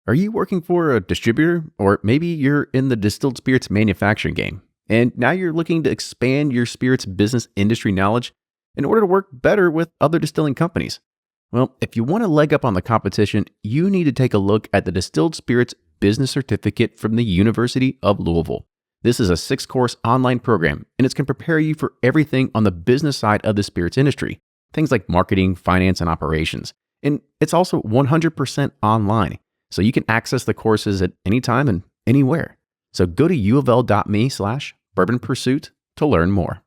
Are you working for a distributor, or maybe you're in the distilled spirits manufacturing game, and now you're looking to expand your spirits business industry knowledge in order to work better with other distilling companies? Well, if you want to leg up on the competition, you need to take a look at the Distilled Spirits Business Certificate from the University of Louisville. This is a 6-course online program, and it's going to prepare you for everything on the business side of the spirits industry, things like marketing, finance, and operations. And it's also 100% online, so you can access the courses at any time and anywhere. So go to uofl.me/Bourbon Pursuit to learn more.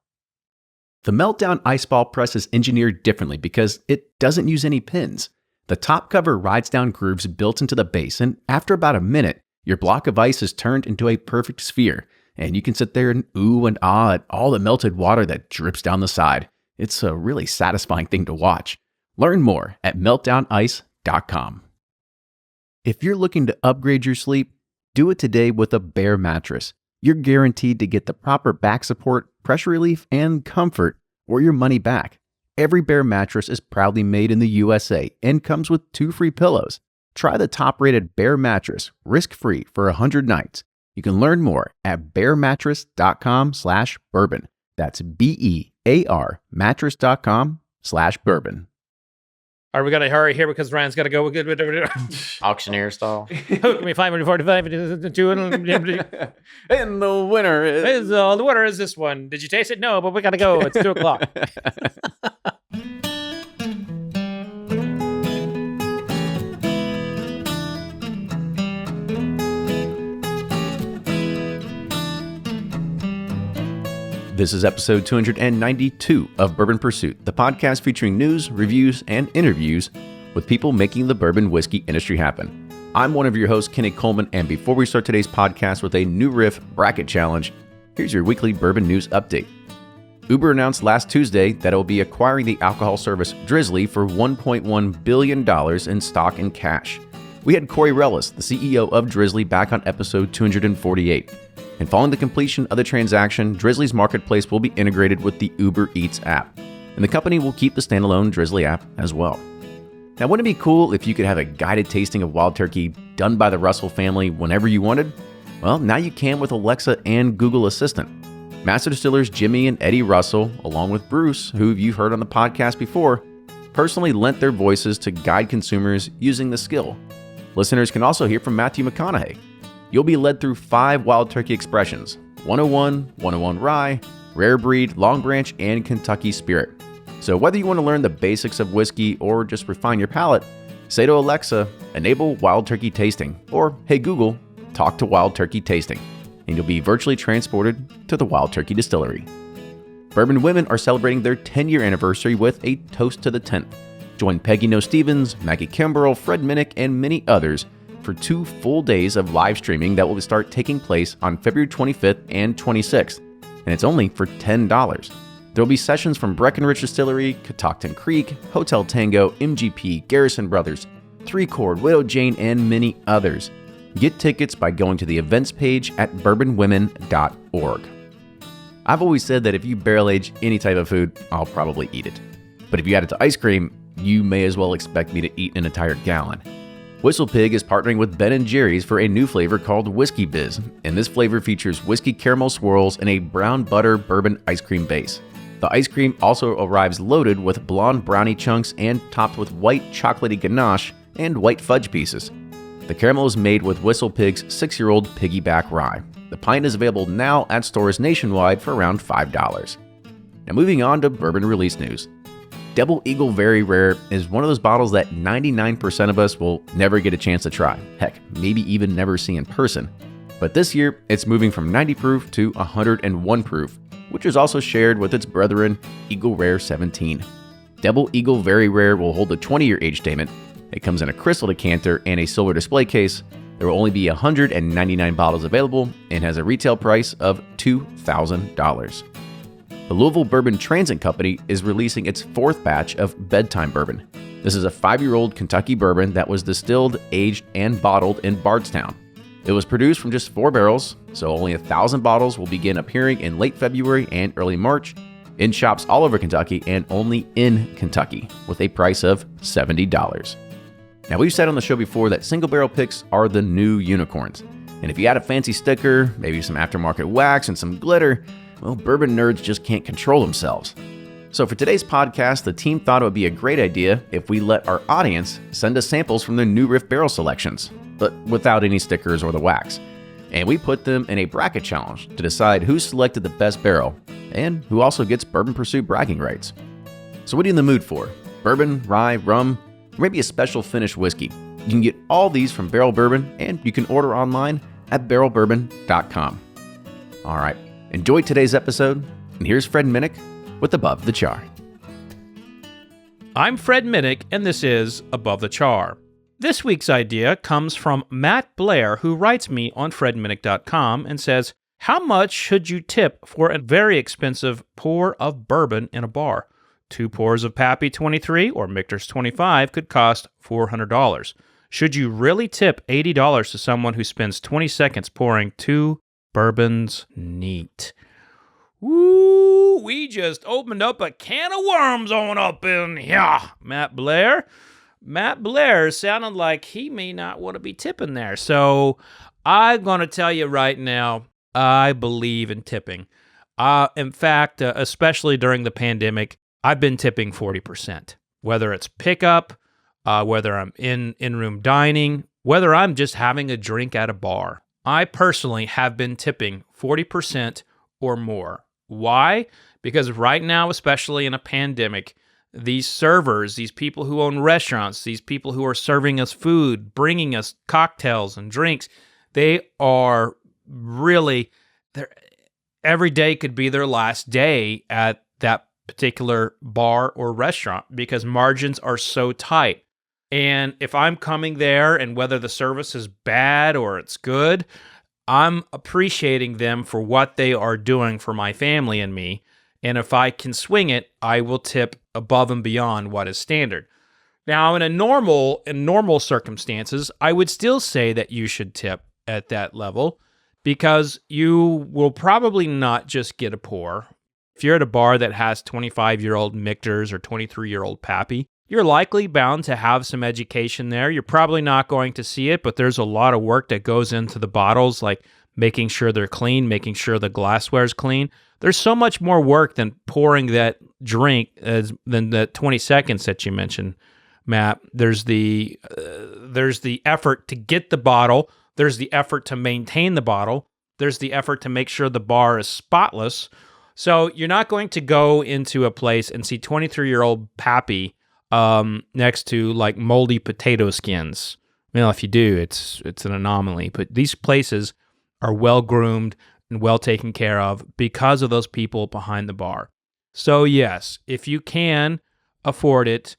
The Meltdown Ice Ball Press is engineered differently because it doesn't use any pins. The top cover rides down grooves built into the base, and after about a minute, your block of ice is turned into a perfect sphere, and you can sit there and ooh and ah at all the melted water that drips down the side. It's a really satisfying thing to watch. Learn more at meltdownice.com. If you're looking to upgrade your sleep, do it today with a Bear mattress. You're guaranteed to get the proper back support, pressure relief, and comfort or your money back. Every Bear mattress is proudly made in the USA and comes with 2 free pillows. Try the top-rated Bear mattress risk-free for 100 nights. You can learn more at bearmattress.com/bourbon. That's BEAR mattress.com/bourbon. All right, we got to hurry here because Ryan's got to go. Auctioneer style. Hook me 545. And the winner is... the winner is this one. Did you taste it? No, but we got to go. It's 2 o'clock. This is episode 292 of Bourbon Pursuit, the podcast featuring news, reviews, and interviews with people making the bourbon whiskey industry happen. I'm one of your hosts, Kenny Coleman, and before we start today's podcast with a new riff bracket challenge, here's your weekly bourbon news update. Uber announced last Tuesday that it will be acquiring the alcohol service Drizzly for $1.1 billion in stock and cash. We had Corey Rellis, the CEO of Drizzly, back on episode 248. And following the completion of the transaction, Drizzly's marketplace will be integrated with the Uber Eats app, and the company will keep the standalone Drizzly app as well. Now, wouldn't it be cool if you could have a guided tasting of Wild Turkey done by the Russell family whenever you wanted? Well, now you can with Alexa and Google Assistant. Master distillers Jimmy and Eddie Russell, along with Bruce, who you've heard on the podcast before, personally lent their voices to guide consumers using the skill. Listeners can also hear from Matthew McConaughey. You'll be led through 5 Wild Turkey expressions: 101, 101 Rye, Rare Breed, Long Branch, and Kentucky Spirit. So whether you want to learn the basics of whiskey or just refine your palate, say to Alexa, enable Wild Turkey tasting, or hey Google, talk to Wild Turkey tasting, and you'll be virtually transported to the Wild Turkey Distillery. Bourbon Women are celebrating their 10-year anniversary with a Toast to the 10th. Join Peggy No Stevens, Maggie Kimbrell, Fred Minnick, and many others for 2 full days of live streaming that will start taking place on February 25th and 26th, and it's only for $10. There will be sessions from Breckenridge Distillery, Catoctin Creek, Hotel Tango, MGP, Garrison Brothers, 3 Chord, Widow Jane, and many others. Get tickets by going to the events page at bourbonwomen.org. I've always said that if you barrel age any type of food, I'll probably eat it. But if you add it to ice cream, you may as well expect me to eat an entire gallon. Whistle Pig is partnering with Ben & Jerry's for a new flavor called Whiskey Biz, and this flavor features whiskey caramel swirls and a brown butter bourbon ice cream base. The ice cream also arrives loaded with blonde brownie chunks and topped with white chocolatey ganache and white fudge pieces. The caramel is made with Whistle Pig's 6-year-old piggyback rye. The pint is available now at stores nationwide for around $5. Now moving on to bourbon release news. Double Eagle Very Rare is one of those bottles that 99% of us will never get a chance to try. Heck, maybe even never see in person. But this year, it's moving from 90 proof to 101 proof, which is also shared with its brethren, Eagle Rare 17. Double Eagle Very Rare will hold a 20-year age statement. It comes in a crystal decanter and a silver display case. There will only be 199 bottles available and has a retail price of $2,000. The Louisville Bourbon Transit Company is releasing its 4th batch of Bedtime Bourbon. This is a 5-year-old Kentucky bourbon that was distilled, aged, and bottled in Bardstown. It was produced from just 4 barrels, so only 1,000 bottles will begin appearing in late February and early March in shops all over Kentucky and only in Kentucky, with a price of $70. Now, we've said on the show before that single barrel picks are the new unicorns. And if you add a fancy sticker, maybe some aftermarket wax and some glitter, well, bourbon nerds just can't control themselves. So for today's podcast, the team thought it would be a great idea if we let our audience send us samples from their new Riff barrel selections, but without any stickers or the wax. And we put them in a bracket challenge to decide who selected the best barrel and who also gets Bourbon Pursuit bragging rights. So what are you in the mood for? Bourbon, rye, rum, or maybe a special finished whiskey? You can get all these from Barrel Bourbon, and you can order online at barrelbourbon.com. All right, enjoy today's episode, and here's Fred Minnick with Above the Char. I'm Fred Minnick, and this is Above the Char. This week's idea comes from Matt Blair, who writes me on fredminnick.com and says, how much should you tip for a very expensive pour of bourbon in a bar? 2 pours of Pappy 23 or Michter's 25 could cost $400. Should you really tip $80 to someone who spends 20 seconds pouring 2 bourbons neat? Woo, we just opened up a can of worms on up in here, Matt Blair. Matt Blair sounded like he may not want to be tipping there. So I'm going to tell you right now, I believe in tipping. In fact, especially during the pandemic, I've been tipping 40%. Whether it's pickup, whether I'm in-room dining, whether I'm just having a drink at a bar. I personally have been tipping 40% or more. Why? Because right now, especially in a pandemic, these servers, these people who own restaurants, these people who are serving us food, bringing us cocktails and drinks, they are really, every day could be their last day at that particular bar or restaurant because margins are so tight. And if I'm coming there and whether the service is bad or it's good, I'm appreciating them for what they are doing for my family and me. And if I can swing it, I will tip above and beyond what is standard. Now, in normal circumstances, I would still say that you should tip at that level because you will probably not just get a pour. If you're at a bar that has 25-year-old Michter's or 23-year-old Pappy, you're likely bound to have some education there. You're probably not going to see it, but there's a lot of work that goes into the bottles, like making sure they're clean, making sure the glassware is clean. There's so much more work than pouring that drink than the 20 seconds that you mentioned, Matt. There's the effort to get the bottle. There's the effort to maintain the bottle. There's the effort to make sure the bar is spotless. So you're not going to go into a place and see 23-year-old Pappy next to like moldy potato skins. Well, if you do, it's an anomaly. But these places are well groomed and well taken care of because of those people behind the bar. So yes, if you can afford it,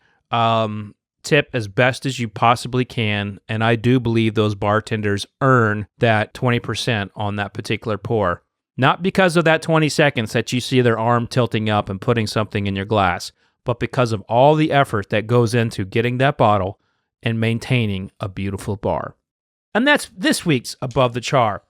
tip as best as you possibly can. And I do believe those bartenders earn that 20% on that particular pour. Not because of that 20 seconds that you see their arm tilting up and putting something in your glass, but because of all the effort that goes into getting that bottle and maintaining a beautiful bar. And that's this week's Above the Char.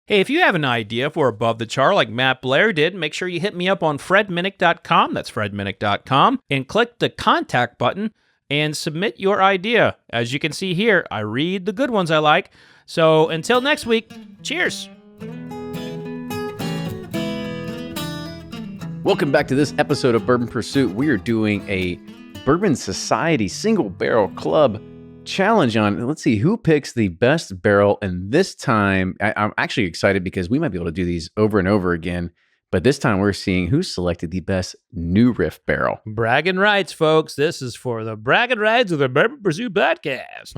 Hey, if you have an idea for Above the Char like Matt Blair did, make sure you hit me up on fredminnick.com, that's fredminnick.com, and click the contact button and submit your idea. As you can see here, I read the good ones I like. So until next week, cheers. Welcome back to this episode of Bourbon Pursuit. We are doing a Bourbon Society Single Barrel Club challenge on, let's see, who picks the best barrel. And this time, I'm actually excited because we might be able to do these over and over again. But this time we're seeing who selected the best new Riff barrel. Bragging rights, folks. This is for the bragging rights of the Bourbon Pursuit podcast.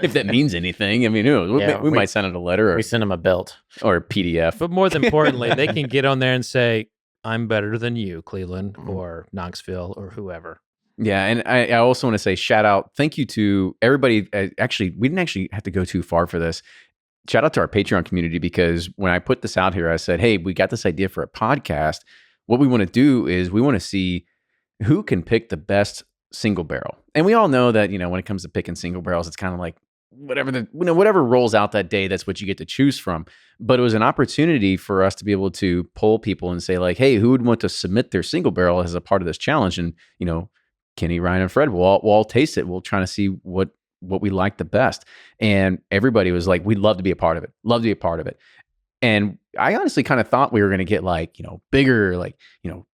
If that means anything. I mean, who knows? Yeah, we might send out a letter or, We sent him a belt. or a PDF. But more than importantly, they can get on there and say, I'm better than you, Cleveland, or Knoxville, or whoever. Yeah, and I also want to say shout out, thank you to everybody. Actually, we didn't actually have to go too far for this. Shout out to our Patreon community, because when I put this out here, I said, hey, we got this idea for a podcast. What we want to do is we want to see who can pick the best single barrel. And we all know that, when it comes to picking single barrels, it's kind of like whatever rolls out that day, that's what you get to choose from. But it was an opportunity for us to be able to poll people and say like, hey, who would want to submit their single barrel as a part of this challenge? And, Kenny, Ryan, and Fred will all taste it. We'll try to see what what we liked the best. And everybody was like, we'd love to be a part of it. Love to be a part of it. And I honestly kind of thought we were going to get like, bigger, like,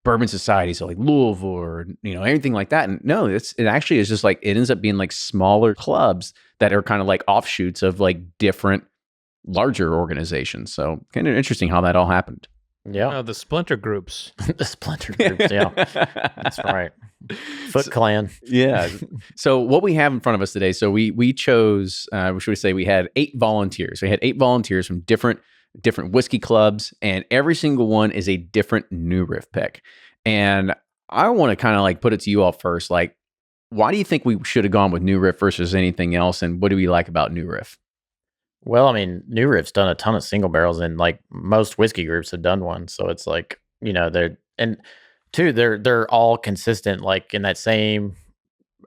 bourbon society. So like Louisville or, anything like that. And no, it actually is just like, it ends up being like smaller clubs that are kind of like offshoots of like different larger organizations. So kind of interesting how that all happened. Yeah. The splinter groups. The splinter groups. Yeah. That's right. Foot Clan. Yeah. So what we have in front of us today, so we chose, should we say we had 8 volunteers. We had 8 volunteers from different whiskey clubs, and every single one is a different new riff pick. And I want to kind of like put it to you all first. Like, why do you think we should have gone with new riff versus anything else? And what do we like about new riff? Well, I mean, New Riff's done a ton of single barrels, and like most whiskey groups have done one. So it's like, they're all consistent, like in that same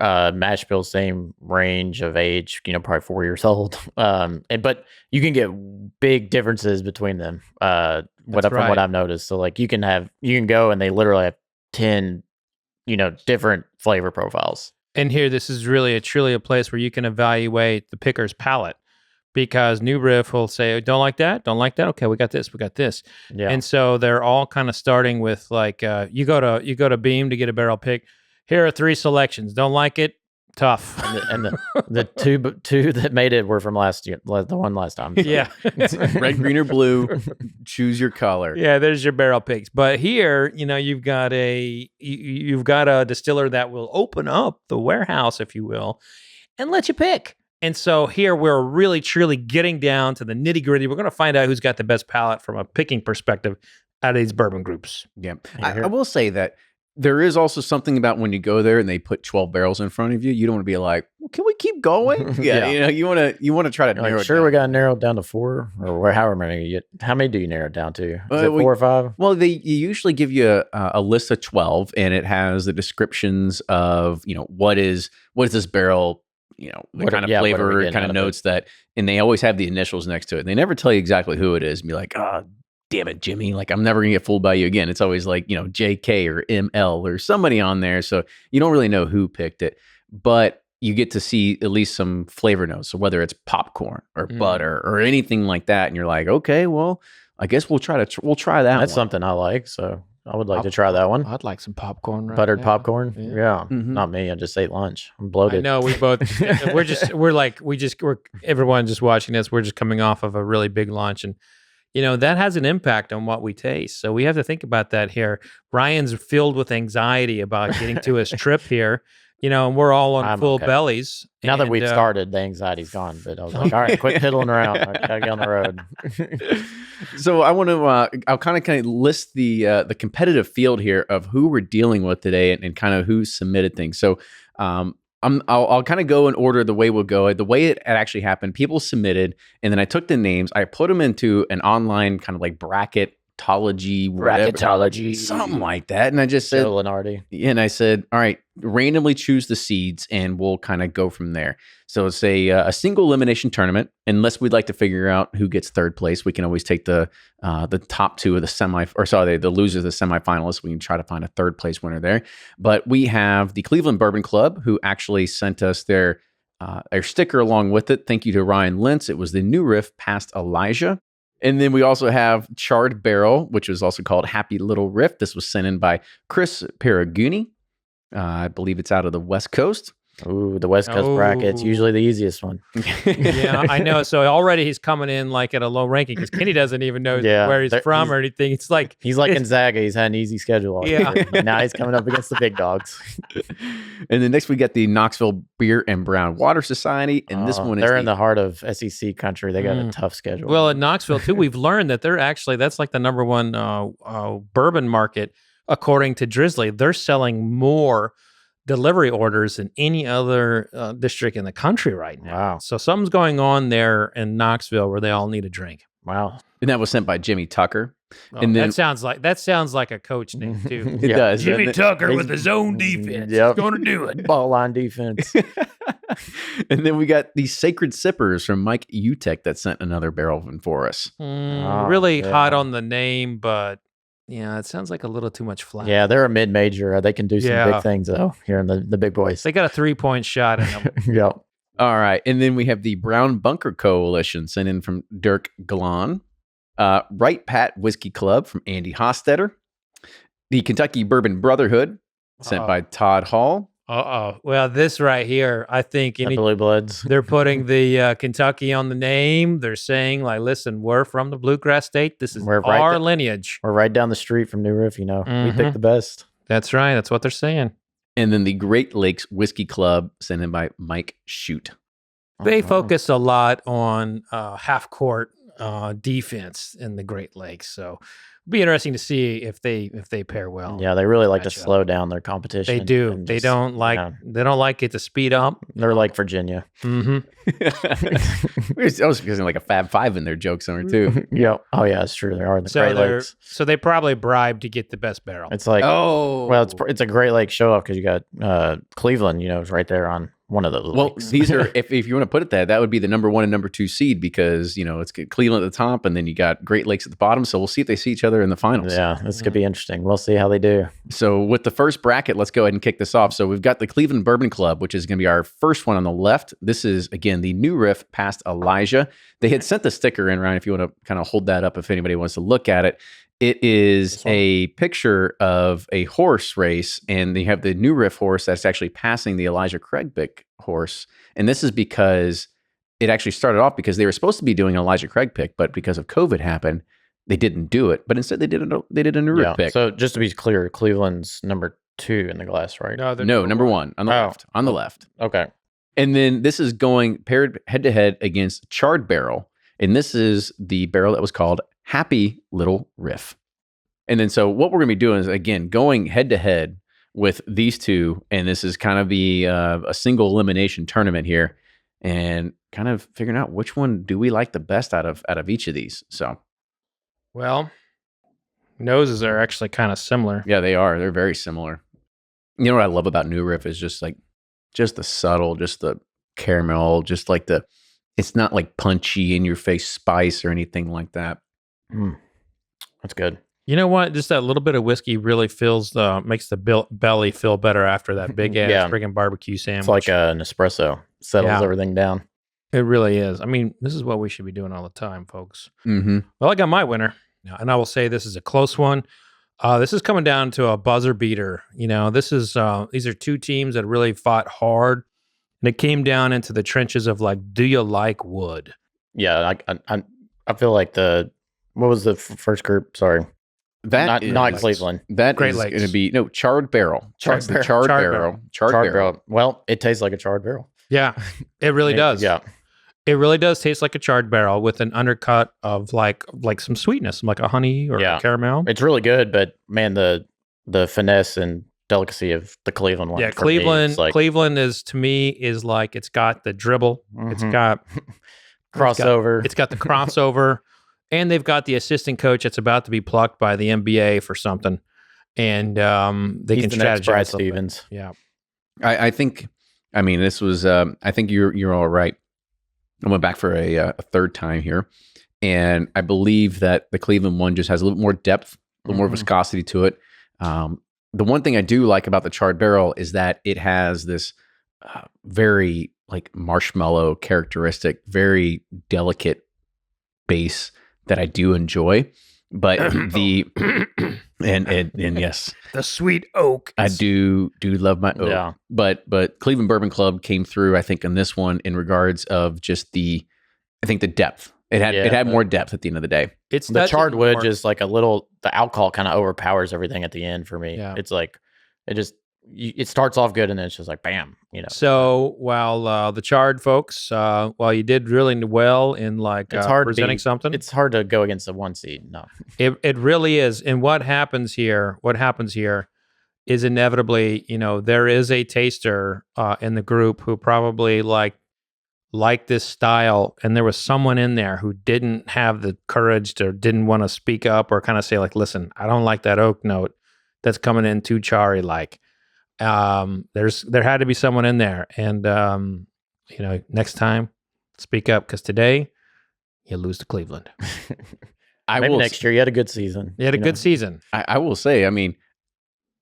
mash bill, same range of age, probably 4 years old. But you can get big differences between them. From what I've noticed. So like you can go and they literally have 10, different flavor profiles. And here, this is really truly a place where you can evaluate the picker's palate. Because New Riff will say, don't like that? Okay, we got this. Yeah. And so they're all kind of starting with like, you go to Beam to get a barrel pick. Here are 3 selections. Don't like it? Tough. And the two that made it were from last year, the one last time. Yeah. Red, green, or blue. Choose your color. Yeah, there's your barrel picks. But here, you've got a distiller that will open up the warehouse, if you will, and let you pick. And so here we're really, truly getting down to the nitty gritty. We're going to find out who's got the best palate from a picking perspective out of these bourbon groups. Yeah. I will say that there is also something about when you go there and they put 12 barrels in front of you, you don't want to be like, well, can we keep going? Yeah. You want to try to narrow it down. We got to narrow it down to 4 or however many. How many do you narrow it down to? Is it 4 or 5? Well, they usually give you a list of 12, and it has the descriptions of, what is this barrel, the kind of flavor, kind of notes that, and they always have the initials next to it. And they never tell you exactly who it is. And be like, damn it, Jimmy. Like, I'm never going to get fooled by you again. It's always like, JK or ML or somebody on there. So you don't really know who picked it, but you get to see at least some flavor notes. So whether it's popcorn or butter or anything like that. And you're like, okay, well, I guess we'll try that. That's something I like. So I would like to try that one. I'd like some popcorn. Buttered popcorn. Yeah. Mm-hmm. Not me. I just ate lunch. I'm bloated. I know we both, everyone just watching this, we're just coming off of a really big lunch, and that has an impact on what we taste. So we have to think about that here. Ryan's filled with anxiety about getting to his trip here, and we're all on full bellies. Now that we've started, the anxiety's gone. But I was like, all right, quit piddling around. I gotta get on the road. So I want to, I'll kind of list the competitive field here of who we're dealing with today and kind of who submitted things. So I'll kind of go in order the way we'll go. The way it actually happened, people submitted, and then I took the names, I put them into an online kind of like bracketology, something like that. And I just said, and I said, all right, randomly choose the seeds, and we'll kind of go from there. So it's a single elimination tournament. Unless we'd like to figure out who gets third place, we can always take the top 2 of the the losers of the semifinalists. We can try to find a third place winner there. But we have the Cleveland Bourbon Club, who actually sent us their sticker along with it. Thank you to Ryan Lintz. It was the New Riff past Elijah. And then we also have Charred Barrel, which was also called Happy Little Riff. This was sent in by Chris Perugini. I believe it's out of the West Coast. Ooh, the West Coast bracket's usually the easiest one. Yeah, I know. So already he's coming in like at a low ranking because Kenny doesn't even know where he's from or anything. It's like he's like Gonzaga. He's had an easy schedule all year. Now he's coming up against the big dogs. And then next we got the Knoxville Beer and Brown Water Society, and this one they're in the heart of SEC country. They got a tough schedule. Well, in Knoxville too, we've learned that that's like the number one bourbon market according to Drizzly. They're selling more delivery orders than any other district in the country right now. Wow. So something's going on there in Knoxville where they all need a drink. Wow. And that was sent by Jimmy Tucker. Oh, and then, that sounds like a coach name too. It does. Jimmy Tucker with his own defense. Yep. He's going to do it. Ball line defense. And then we got the Sacred Sippers from Mike Utech that sent another barrel in for us. Really hot on the name, but yeah, it sounds like a little too much flat. Yeah, they're a mid-major. They can do some big things, though, here in the big boys. They got a 3-point shot in them. Yep. All right. And then we have the Brown Bunker Coalition sent in from Dirk Galan. Right Pat Whiskey Club from Andy Hostetter. The Kentucky Bourbon Brotherhood sent by Todd Hall. Well, this right here, I think The Blue Bloods. they're putting the Kentucky on the name. They're saying, like, listen, we're from the Bluegrass State. This is our lineage. We're right down the street from New Riff, We pick the best. That's right. That's what they're saying. And then the Great Lakes Whiskey Club sent in by Mike Shute. They focus a lot on half-court defense in the Great Lakes. So it'll be interesting to see if they pair well. Yeah, they really like to slow down their competition. They do. They don't like it to speed up. They're like Virginia. Mm-hmm. I was using like a Fab Five in their joke somewhere too. Yeah. Oh yeah, it's true. They are in the Great Lakes. So they probably bribe to get the best barrel. It's like, well, it's a Great Lakes show off because you got Cleveland, is right there on one of those lakes. These are, if you want to put it that would be the number 1 and number 2 seed because, it's Cleveland at the top and then you got Great Lakes at the bottom. So we'll see if they see each other in the finals. Yeah, this could be interesting. We'll see how they do. So with the first bracket, let's go ahead and kick this off. So we've got the Cleveland Bourbon Club, which is going to be our first one on the left. This is, again, the New Riff past Elijah. They had sent the sticker in, Ryan, if you want to kind of hold that up if anybody wants to look at it. It is a picture of a horse race, and they have the New Riff horse that's actually passing the Elijah Craigpick horse. And this is because it actually started off because they were supposed to be doing Elijah Craigpick, but because of COVID happened, they didn't do it. But instead, they did a New Riff pick. So just to be clear, Cleveland's number 2 in the glass, right? No, number 1 on the left. On the left. Okay. And then this is going paired head to head against Charred Barrel. And this is the barrel that was called Happy Little Riff. And then so what we're going to be doing is, again, going head to head with these two. And this is kind of a single elimination tournament here and kind of figuring out which one do we like the best out of each of these. So, well, noses are actually kind of similar. Yeah, they are. They're very similar. You know what I love about New Riff is just the subtle, just the caramel, just like it's not like punchy in your face spice or anything like that. That's good. You know what? Just that little bit of whiskey really makes the belly feel better after that big ass friggin' barbecue sandwich. It's like an espresso. Settles everything down. It really is. I mean, this is what we should be doing all the time, folks. Mm-hmm. Well, I got my winner, and I will say this is a close one. This is coming down to a buzzer beater. This is these are two teams that really fought hard, and it came down into the trenches of like, do you like wood? Yeah, I feel like what was the first group? Sorry. That not Cleveland. That is going to be Charred Barrel. Charred Barrel. Well, it tastes like a charred barrel. Yeah, it really does. Yeah, it really does taste like a charred barrel with an undercut of like some sweetness, like a honey or a caramel. It's really good, but man, the finesse and delicacy of the Cleveland one. Yeah, Cleveland is to me is like it's got the dribble, it's got crossover, it's got the crossover. And they've got the assistant coach that's about to be plucked by the NBA for something, and they can strategize. Brad Stevens. Yeah, I think. I mean, this was. I think you're all right. I went back for a third time here, and I believe that the Cleveland one just has a little more depth, a little more viscosity to it. The one thing I do like about the Charred Barrel is that it has this very like marshmallow characteristic, very delicate base that I do enjoy, but and yes, the sweet oak. I do love my oak. Yeah. But Cleveland Bourbon Club came through, I think, in this one in regards of just the depth. It had more depth at the end of the day. It's the charred wood just like the alcohol kind of overpowers everything at the end for me. Yeah. It's like it starts off good and then it's just like bam, So while the Charred folks, while you did really well in like it's hard presenting something, it's hard to go against the 1 seed. No, it really is. And what happens here is inevitably, there is a taster in the group who probably like this style, and there was someone in there who didn't have the courage or didn't want to speak up or kind of say like, listen, I don't like that oak note that's coming in too charry like. There had to be someone in there, and next time, speak up because today you lose to Cleveland. Maybe next year you had a good season. You had a good season. I will say, I mean,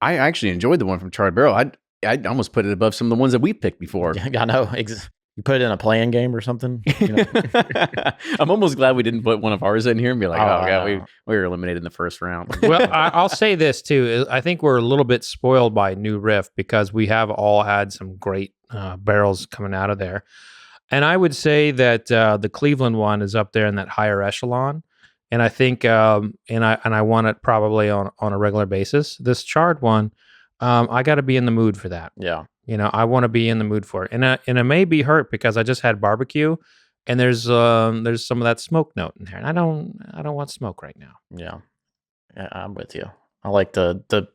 I actually enjoyed the one from Charred Barrel. I almost put it above some of the ones that we picked before. I know. You put it in a playing game or something. You know? I'm almost glad we didn't put one of ours in here and be like, oh god, no. we were eliminated in the first round. Well, I'll say this too. I think we're a little bit spoiled by New Riff because we have all had some great barrels coming out of there. And I would say that the Cleveland one is up there in that higher echelon. And I think, and I want it probably on a regular basis. This Charred one, I got to be in the mood for that. Yeah. You know, I want to be in the mood for it, and it may be hurt because I just had barbecue, and there's some of that smoke note in there, and I don't want smoke right now. Yeah. I'm with you. I like the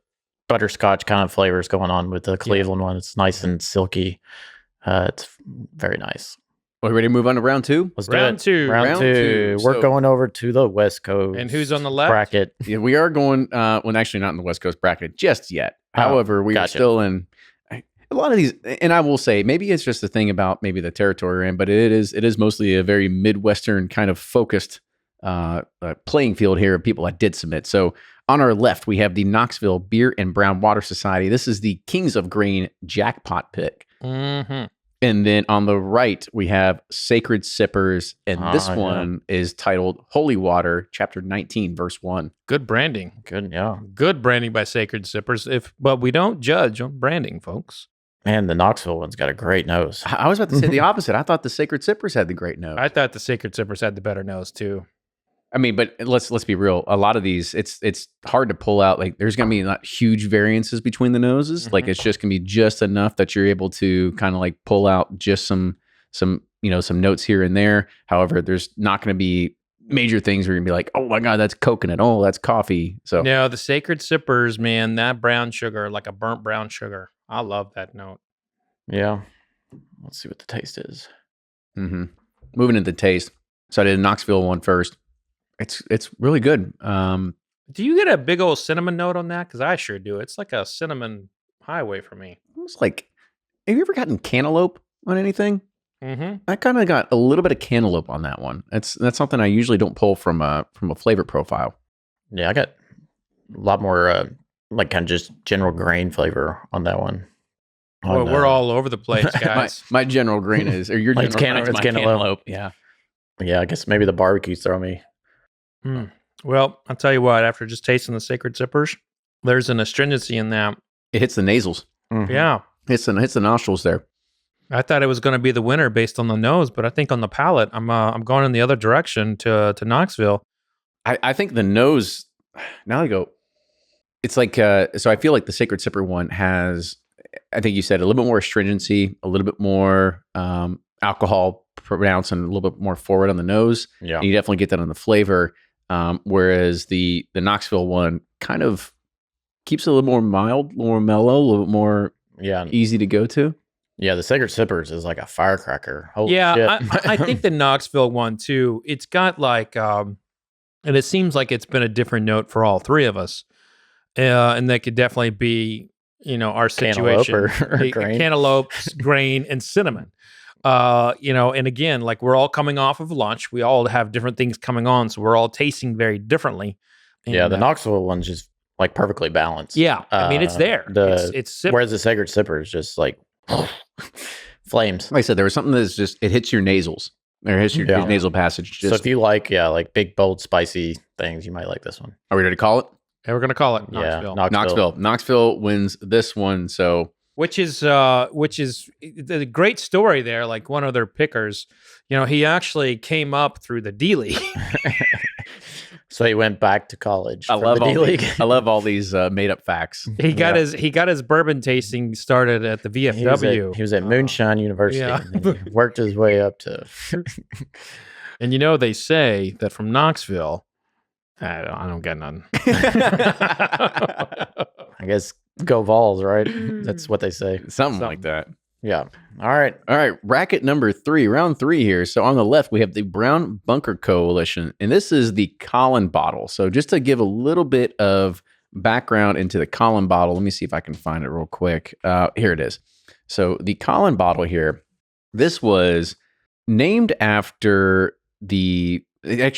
butterscotch kind of flavors going on with the Cleveland one. It's nice and silky. It's very nice. Are we ready to move on to round two? Let's Round do it. two. Round two. We're So- going over to the West Coast. And who's on the left? bracket? Yeah, we are going. Well, actually, not in the West Coast bracket just yet. Oh, However, we are gotcha. still in a lot of these. And I will say, maybe it's just the thing about maybe the territory we're in, but it is mostly a very Midwestern kind of focused playing field here of people that did submit. So on our left, we have the Knoxville Beer and Brown Water Society. This is the Kings of Grain Jackpot pick. Mm-hmm. And then on the right, we have Sacred Sippers. And this yeah. one is titled Holy Water, Chapter 19, Verse 1. Good branding. Good, yeah. Good branding by Sacred Sippers. But we don't judge on branding, folks. And the Knoxville one's got a great nose. I was about to say the opposite. I thought the Sacred Sippers had the great nose. I thought the Sacred Sippers had the better nose too. I mean, but let's be real. A lot of these, it's hard to pull out. Like, there's going to be not huge variances between the noses. Like, it's just going to be just enough that you're able to kind of like pull out just some notes here and there. However, there's not going to be major things where you're going to be like, oh my God, that's coconut. Oh, that's coffee. So No, the Sacred Sippers, man, that brown sugar, like a burnt brown sugar. I love that note. Yeah. Let's see what the taste is. Moving into taste. So I did a Knoxville one first. It's really good. Do you get a big old cinnamon note on that? Because I sure do. It's like a cinnamon highway for me. Almost like, have you ever gotten cantaloupe on anything? Mm-hmm. I kind of got a little bit of cantaloupe on that one. That's something I usually don't pull from a flavor profile. Yeah, I got a lot more like kind of just general grain flavor on that one. Well, we're all over the place, guys. my general grain is, or your Like general grain is it's my cantaloupe. Yeah. Yeah, I guess maybe the barbecues throw me. Well, I'll tell you what, after just tasting the Sacred Sippers, there's an astringency in that. It hits the nasals. Mhm. Yeah. Hits the nostrils there. I thought it was going to be the winner based on the nose, but I think on the palate, I'm going in the other direction to Knoxville. I think the nose, now I go, it's like, so I feel like the Sacred Sipper one has, I think you said, a little bit more astringency, a little bit more alcohol pronounced and a little bit more forward on the nose. Yeah. And you definitely get that on the flavor. Whereas the Knoxville one kind of keeps it a little more mild, a little more mellow, a little bit more Yeah. easy to go to. Yeah, the Sacred Sippers is like a firecracker. Holy Yeah, shit. I think the Knoxville one too. It's got like, and it seems like it's been a different note for all three of us, and that could definitely be, our Cantaloupe situation. or grain. Cantaloupe, grain, and cinnamon. And again, like we're all coming off of lunch. We all have different things coming on, so we're all tasting very differently. Yeah, And, the Knoxville one's just like perfectly balanced. Yeah, I mean it's there. It's Whereas the Sacred Sipper is just like flames. Like I said, there was something that's just, it hits your nasals. Or hits your Yeah. nasal passage. So if you like, like big, bold, spicy things, you might like this one. Are we ready to call it? And we're gonna call it Yeah, Knoxville. Knoxville wins this one. So Which is the great story there. Like one of their pickers, he actually came up through the D League. So he went back to college. I for love the all D-League. I love all these made up facts. He got his bourbon tasting started at the VFW. He was at Moonshine University. yeah. And he worked his way up to. And they say that from Knoxville, I don't get none. I guess go Vols, right? That's what they say. Something like that. Yeah. All right. All right, bracket number 3, round 3 here. So on the left, we have the Brown Bunker Coalition, and this is the Colin bottle. So just to give a little bit of background into the Colin bottle, let me see if I can find it real quick. Here it is. So the Colin bottle here, this was named after it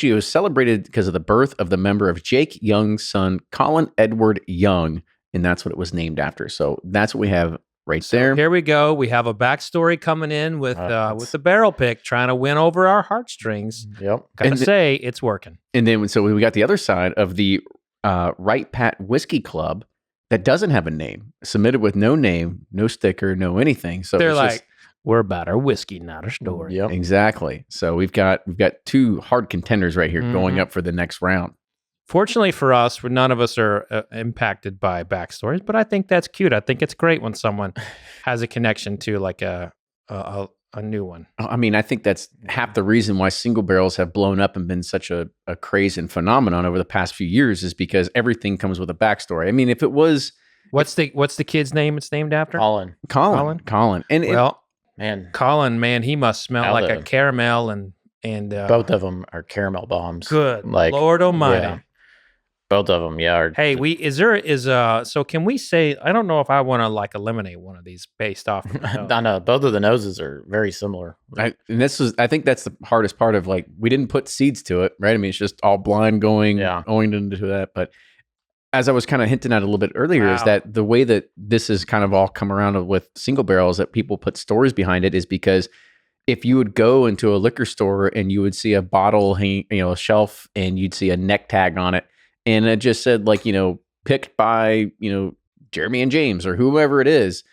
was celebrated because of the birth of the member of Jake Young's son, Colin Edward Young, and that's what it was named after. So that's what we have right there. Here we go. We have a backstory coming in with the barrel pick, trying to win over our heartstrings. Yep. Gotta say, it's working. And then so we got the other side of the Right Pat Whiskey Club that doesn't have a name, submitted with no name, no sticker, no anything. So they're like, we're about our whiskey, not our story. Yep. Exactly. So we've got two hard contenders right here going up for the next round. Fortunately for us, none of us are impacted by backstories, but I think that's cute. I think it's great when someone has a connection to like a new one. I mean, I think that's half the reason why single barrels have blown up and been such a craze and phenomenon over the past few years is because everything comes with a backstory. I mean, if it was... What's the kid's name it's named after? Colin. And Man, Colin, man, he must smell like a caramel and both of them are caramel bombs. Good, like Lord Almighty. Yeah. Both of them, yeah. Hey, so can we say? I don't know if I want to like eliminate one of these based off. I know both of the noses are very similar. I think that's the hardest part of like we didn't put seeds to it, right? I mean, it's just all blind going into that, but. As I was kind of hinting at a little bit earlier, is that the way that this has kind of all come around with single barrels that people put stories behind it is because if you would go into a liquor store and you would see a bottle hanging, a shelf, and you'd see a neck tag on it, and it just said like, picked by, Jeremy and James or whoever it is,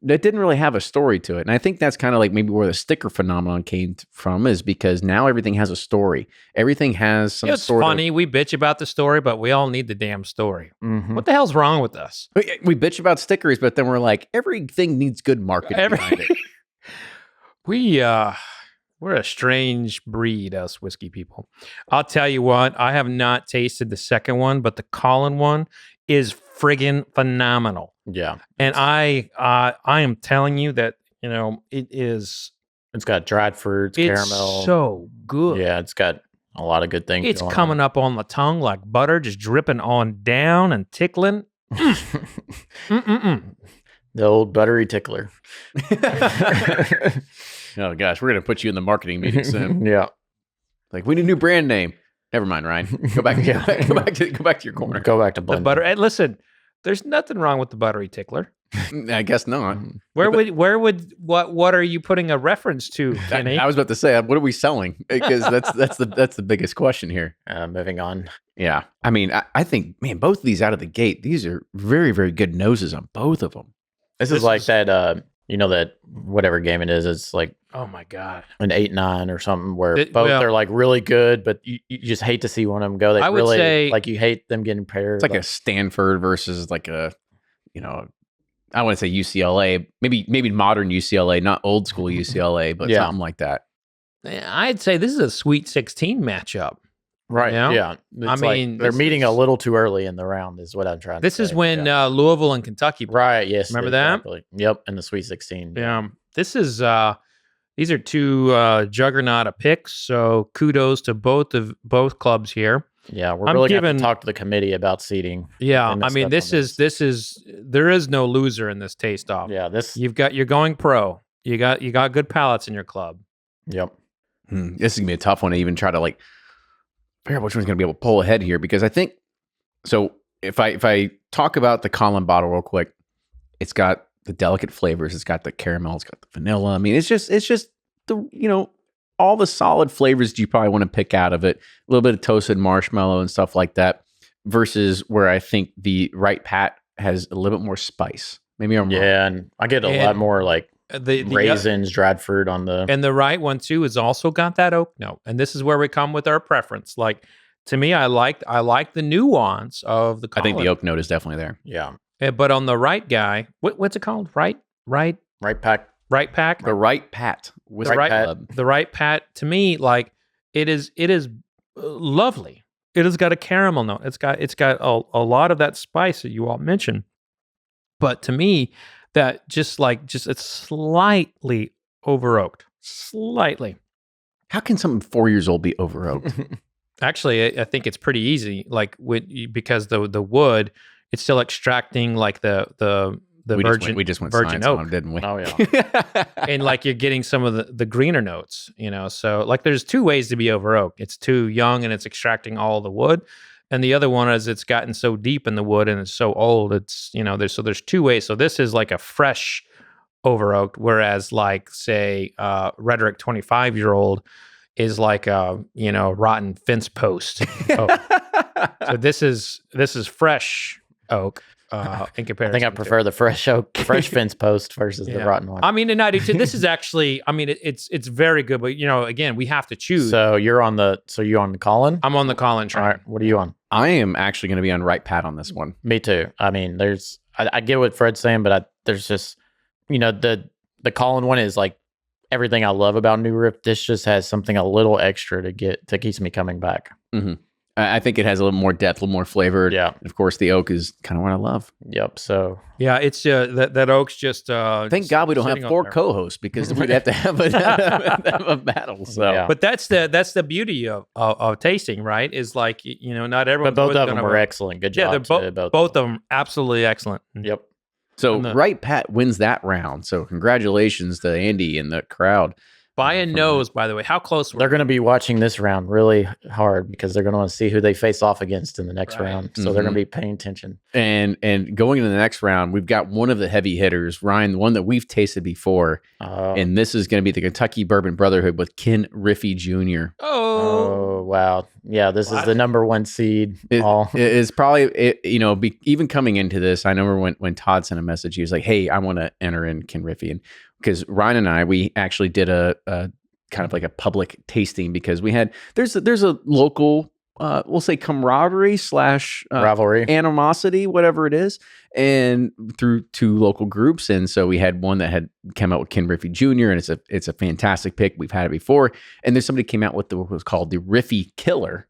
that didn't really have a story to it. And I think that's kind of like maybe where the sticker phenomenon came from, is because now everything has a story. Everything has some it's funny. We bitch about the story, but we all need the damn story. Mm-hmm. What the hell's wrong with us? We bitch about stickers, but then we're like, everything needs good marketing behind it. We're a strange breed, us whiskey people. I'll tell you what, I have not tasted the second one, but the Colin one is friggin' phenomenal. Yeah. And I am telling you that, it is. It's got dried fruits, caramel. So good. Yeah, it's got a lot of good things. It's coming up on the tongue like butter, just dripping on down and tickling. The old buttery tickler. Oh gosh, we're gonna put you in the marketing meeting soon. Yeah. Like, we need a new brand name. Never mind, Ryan. Go back to your corner. Go back to the blending. butter. And listen, there's nothing wrong with the buttery tickler. I guess not. What are you putting a reference to, Kenny? I was about to say, what are we selling? Because that's the biggest question here. Moving on. Yeah. I mean, I think, man, both of these out of the gate, these are very, very good noses on both of them. This is like that, that whatever game it is, it's like, oh my God, an 8-9 or something where both are like really good, but you just hate to see one of them go. I would say, like, you hate them getting paired. It's like a Stanford versus like a, I want to say UCLA, maybe modern UCLA, not old school UCLA, but something like that. I'd say this is a Sweet 16 matchup. Right. Yeah. I mean, they're meeting a little too early in the round is what I'm trying to say. This is when Louisville and Kentucky played. Right. Yes. Remember that? Yep. In the Sweet 16. Yeah. This is, these are two juggernaut of picks. So kudos to both clubs here. Yeah. We're really going to have to talk to the committee about seeding. Yeah. I mean, there is no loser in this taste off. Yeah. You're going pro. You got good palates in your club. Yep. This is going to be a tough one to even try to like figure out which one's going to be able to pull ahead here, because I think so. If I talk about the Colin bottle real quick, it's got the delicate flavors. It's got the caramel. It's got the vanilla. I mean, it's just the all the solid flavors you probably want to pick out of it. A little bit of toasted marshmallow and stuff like that. Versus where I think the Right Pat has a little bit more spice. Maybe I'm wrong. Yeah, and I get a lot more like the raisins, dried fruit on the... And the right one, too, has also got that oak note. And this is where we come with our preference. Like, to me, I like the nuance of the Colin. I think the oak note is definitely there. Yeah. But on the right guy, what's it called? Right pack? The Right Pat. The Right Pat, to me, like, it is lovely. It has got a caramel note. It's got a lot of that spice that you all mentioned. But to me, that just it's slightly over oaked. Slightly. How can something 4 years old be over oaked? Actually, I think it's pretty easy. Like because the wood, it's still extracting like the virgin. We just went virgin oak, on, didn't we? Oh yeah. And like you're getting some of the greener notes. So like there's two ways to be over oaked. It's too young and it's extracting all the wood. And the other one is it's gotten so deep in the wood and it's so old. It's, there's two ways. So this is like a fresh over oaked, whereas like say Rhetoric 25-year-old is like a rotten fence post oak. So this is fresh oak in comparison. I think I prefer the fresh fence post versus the rotten one. I mean, and I do too. This is actually, it's very good, but again, we have to choose. So you're on the Colin? I'm on the Colin train. All right, what are you on? I am actually going to be on right pat on this one. Me too. I mean, I get what Fred's saying, but there's just, the Colin one is like everything I love about New Riff. This just has something a little extra that keeps me coming back. Mm-hmm. I think it has a little more depth, a little more flavor. Yeah. And of course, the oak is kind of what I love. Yep. So yeah, it's that oak's just. Thank God we don't have 4 co-hosts because we'd have to have a battle. So, yeah. But that's the beauty of tasting, right? Is like not everyone. But both of them were excellent. Good job. Yeah, both of them absolutely excellent. Yep. So right pat wins that round. So congratulations to Andy and the crowd. By a nose, by the way. How close were They're going to be watching this round really hard because they're going to want to see who they face off against in the next round. So they're going to be paying attention. And going into the next round, we've got one of the heavy hitters, Ryan, the one that we've tasted before. And this is going to be the Kentucky Bourbon Brotherhood with Ken Riffy Jr. Oh, wow. Yeah, this is the number 1 seed. It is probably, even coming into this, I remember when Todd sent a message, he was like, hey, I want to enter in Ken Riffy. And because Ryan and I, we actually did a kind of like a public tasting because we had, there's a local, we'll say camaraderie / rivalry, animosity, whatever it is, and through 2 local groups. And so we had one that had come out with Ken Riffy Jr. and it's a fantastic pick. We've had it before. And then somebody came out with what was called the Riffy Killer.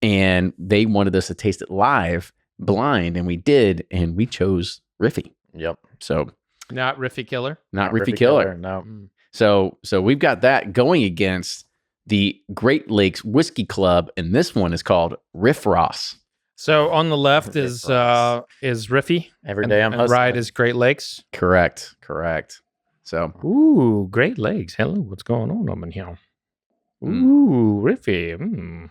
And they wanted us to taste it live, blind, and we did, and we chose Riffy. Yep. So not Riffy Killer? Not Riffy Killer. No. So we've got that going against the Great Lakes Whiskey Club, and this one is called Riff Ross. So on the left is Riffy. Every day I'm hustling. Right is Great Lakes. Correct. So ooh, Great Lakes. Hello, what's going on over here? Ooh, Riffy.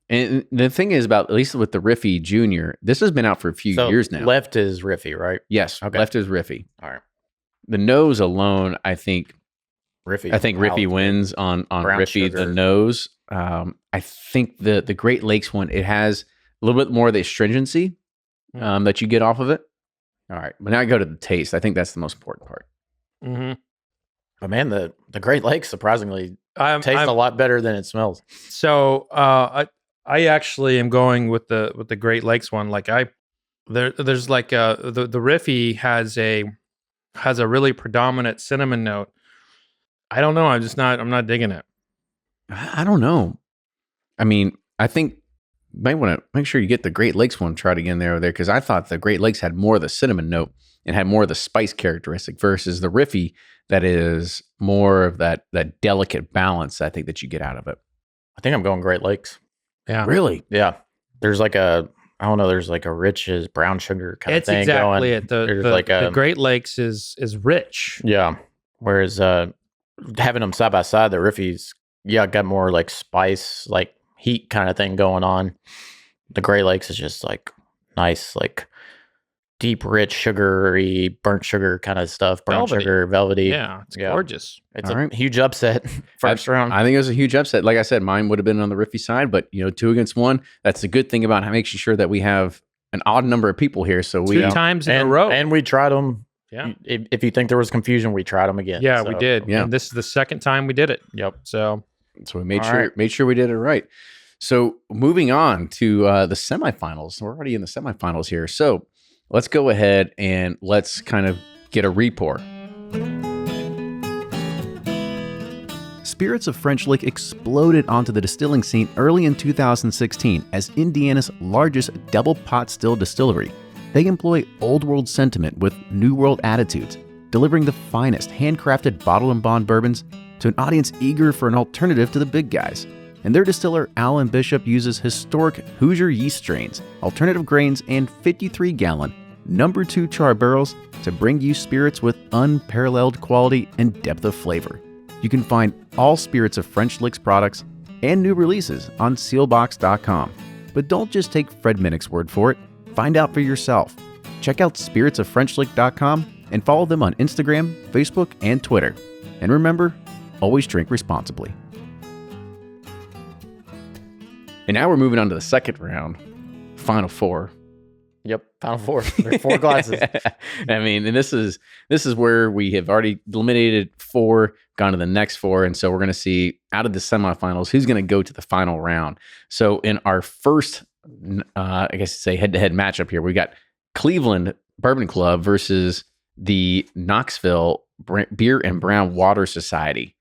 And the thing is about, at least with the Riffy Jr., this has been out for a few years now. Left is Riffy, right? Yes. Okay. Left is Riffy. All right. The nose alone, I think Riffy. Riffy wins on Riffy, sugar. The nose. I think the Great Lakes one, it has a little bit more of the astringency that you get off of it. All right. But now I go to the taste. I think that's the most important part. Mm-hmm. But man, the Great Lakes surprisingly tastes a lot better than it smells. So I actually am going with the Great Lakes one. Like there's like the Riffy has a really predominant cinnamon note. I don't know. I'm not digging it. I don't know. I mean, I think you might want to make sure you get the Great Lakes one tried again there because I thought the Great Lakes had more of the cinnamon note and had more of the spice characteristic versus the Riffy that is more of that delicate balance I think that you get out of it. I think I'm going Great Lakes. Yeah. Really? Yeah. There's like there's like a rich as brown sugar kind of thing exactly going. It. The Great Lakes is rich. Yeah. Whereas having them side by side, the Riffy's got more like spice, like heat kind of thing going on. The Great Lakes is just like nice, like deep, rich, sugary, burnt sugar kind of stuff. Burnt sugar, velvety. Yeah, it's gorgeous. It's a huge upset first round. I think it was a huge upset. Like I said, mine would have been on the Riffy side, but 2 against 1. That's the good thing about making sure that we have an odd number of people here. So we 2 times in a row, and we tried them. Yeah. If you think there was confusion, we tried them again. Yeah, we did. Yeah. And this is the second time we did it. Yep. So we made sure we did it right. So moving on to the semifinals. We're already in the semifinals here. So let's go ahead and let's kind of get a re-pour. Spirits of French Lick exploded onto the distilling scene early in 2016 as Indiana's largest double pot still distillery. They employ old world sentiment with new world attitudes, delivering the finest handcrafted bottle and bond bourbons to an audience eager for an alternative to the big guys. And their distiller, Alan Bishop, uses historic Hoosier yeast strains, alternative grains, and 53-gallon number 2 char barrels to bring you spirits with unparalleled quality and depth of flavor. You can find all Spirits of French Lick's products and new releases on sealbox.com. But don't just take Fred Minnick's word for it. Find out for yourself. Check out spiritsofFrenchlick.com and follow them on Instagram, Facebook, and Twitter. And remember, always drink responsibly. And now we're moving on to the second round, Final Four. Yep, Final Four. There are 4 glasses. I mean, and this is where we have already eliminated 4, gone to the next 4, and so we're going to see out of the semifinals who's going to go to the final round. So in our first, I guess say head-to-head matchup here, we got Cleveland Bourbon Club versus the Knoxville Beer and Brown Water Society.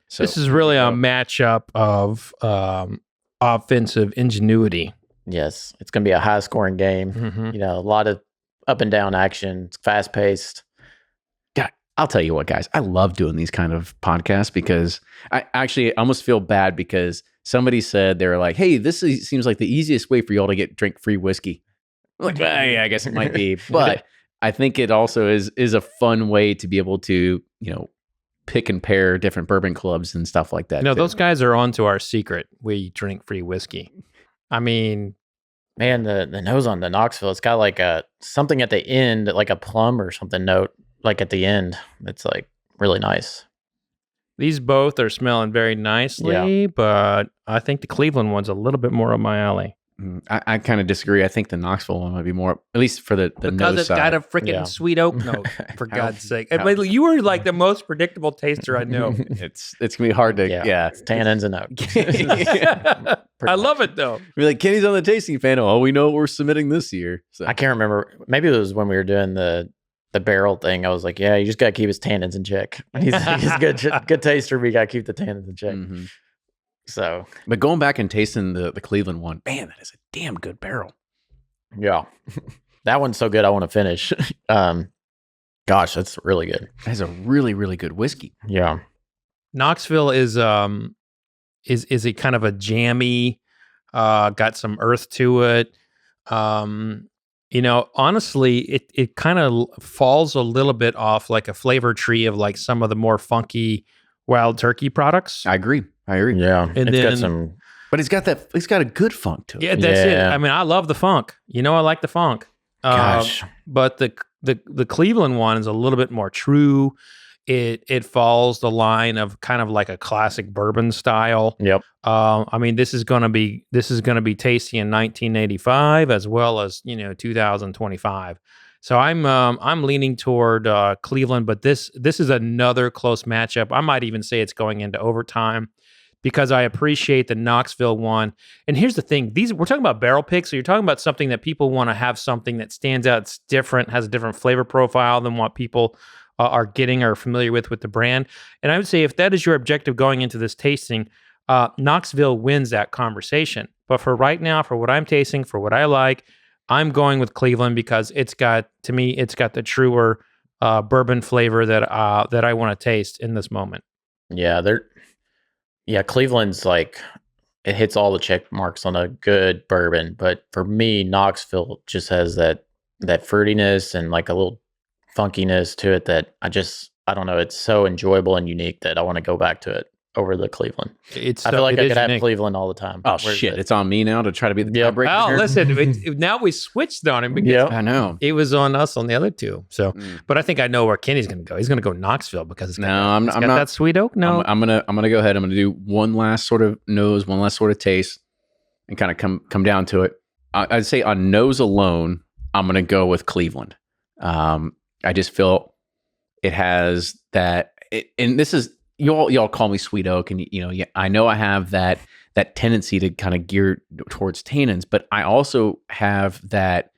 So This is really a matchup of offensive ingenuity. Yes, it's going to be a high-scoring game. Mhm. You know, a lot of up and down action. It's fast-paced. God, I'll tell you what, guys, I love doing these kind of podcasts because I actually almost feel bad because somebody said they were like, "Hey, seems like the easiest way for y'all to drink free whiskey." I'm like, well, yeah, I guess it might be, but I think it also is a fun way to be able to, pick and pair different bourbon clubs and stuff like that. No, too. those guys are onto our secret. We drink free whiskey. I mean, Man, the nose on the Knoxville, it's got like something at the end, like a plum or something note, like at the end. It's like really nice. these both are smelling very nicely, but I think the Cleveland one's a little bit more up my alley. I kind of disagree. I think the Knoxville one might be more, at least for the Because nose it's side. got a freaking Yeah. sweet oak note, for How- God's sake. how- And you were like the most predictable taster I know. It's gonna be hard to It's tannins and oak. I love it though. Be like, Kenny's on the tasting panel. Oh, we know what we're submitting this year. So I can't remember. Maybe it was when we were doing the barrel thing. I was like, yeah, you just got to keep his tannins in check. He's a good taster, but you got to keep the tannins in check. Mhm. So, But going back and tasting the Cleveland one, man, that is a damn good barrel. yeah. That one's so good, I want to finish. Gosh, that's really good. That's a really, really good whiskey. Yeah. Knoxville is a kind of a jammy, got some earth to it. Honestly, it kind of falls a little bit off like a flavor tree of like some of the more funky wild turkey products. I agree. Yeah. And It's then- got some, But it's got a good funk to it. Yeah, that's it. Yeah. I mean, I love the funk. I like the funk. gosh. But the Cleveland one is a little bit more true. It follows the line of kind of like a classic bourbon style. Yep. I mean, this is gonna be tasty in 1985 as well as 2025. So I'm leaning toward Cleveland, but this is another close matchup. I might even say it's going into overtime because I appreciate the Knoxville one. And here's the thing: we're talking about barrel picks, so you're talking about something that people want to have something that stands out, it's different, has a different flavor profile than what people are getting or familiar with the brand. And I would say if that is your objective going into this tasting, Knoxville wins that conversation. But for right now, for what I'm tasting, for what I like, I'm going with Cleveland because it's got the truer bourbon flavor that I want to taste in this moment. Yeah, Cleveland's like, it hits all the check marks on a good bourbon. But for me, Knoxville just has that fruitiness and like a little funkiness to it that I don't know. It's so enjoyable and unique that I want to go back to it over the Cleveland. I feel like I could have Cleveland all the time. Oh, shit. It's on me now to try to be the Yeah. tiebreaker. Oh, here? listen, now we switched on him because Yeah. I know. it was on us on the other two. So, Mm. but I think I know where Kenny's going to go. He's going to go Knoxville because it's got, No, I'm it's got not. that sweet oak. No, I'm gonna go ahead. I'm gonna do one last sort of nose, one last sort of taste, and kind of come down to it. I'd say on nose alone, I'm gonna go with Cleveland. I just feel it has that, and this is y'all call me sweet oak, and I know I have that tendency to kind of gear towards tannins, but I also have that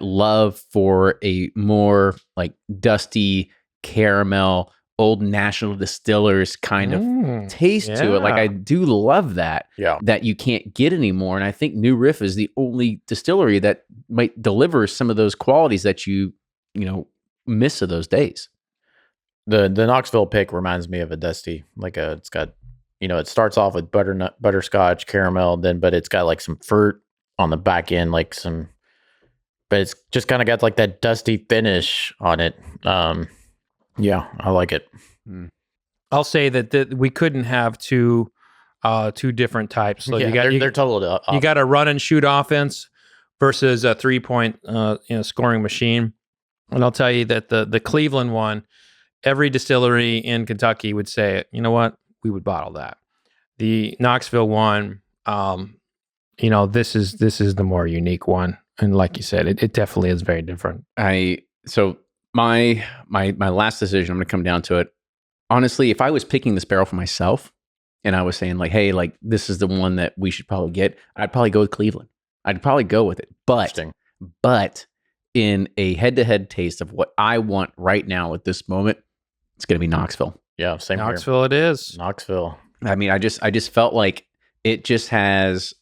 love for a more like dusty caramel, old National Distillers kind of taste to it. Like I do love that you can't get anymore. And I think New Riff is the only distillery that might deliver some of those qualities that you miss of those days. The Knoxville pick reminds me of a dusty, it's got, it starts off with butterscotch, caramel, but it's got like some fruit on the back end, but it's just kind of got like that dusty finish on it. Yeah, I like it. I'll say that we couldn't have two two different types. So they're totally you got a run and shoot offense versus a 3-point scoring machine. And I'll tell you that the Cleveland one, every distillery in Kentucky would say, you know what, we would bottle that. The Knoxville one, this is the more unique one, and like you said, it definitely is very different. So my last decision, I'm going to come down to it. Honestly, if I was picking this barrel for myself, and I was saying like, hey, like this is the one that we should probably get, I'd probably go with Cleveland. I'd probably go with it, but in a head-to-head taste of what I want right now at this moment, it's going to be Knoxville. Yeah, same Knoxville here. It is. Knoxville. I mean, I just felt like it just has,